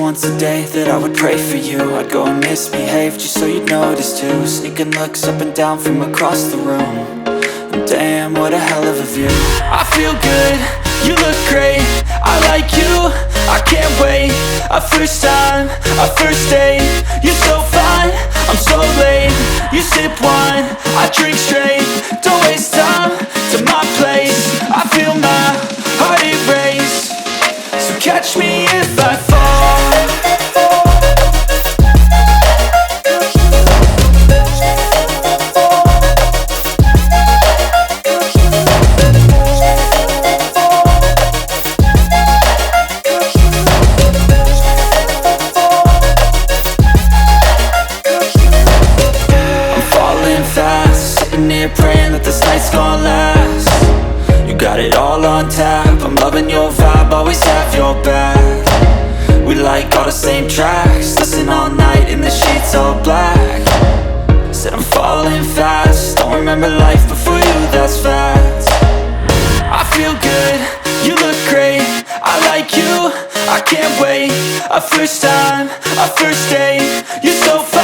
once a day that I would pray for you. I'd go and misbehave just so you'd notice too. Sneaking looks up and down from across the room. And damn, what a hell of a view. I feel good, you look great, I like you, I can't wait. A first time, a first date, you're so fine, I'm so late. You sip wine, I drink straight. Don't waste time to my place. I feel my heart erase. So catch me if I fall. Sitting here praying that this night's gonna last. You got it all on tap, I'm loving your vibe, always have your back. We like all the same tracks, listen all night in the sheets all black. Said I'm falling fast, don't remember life before you, that's fact. I feel good, you look great, I like you, I can't wait. A first time, a first date, you're so fine.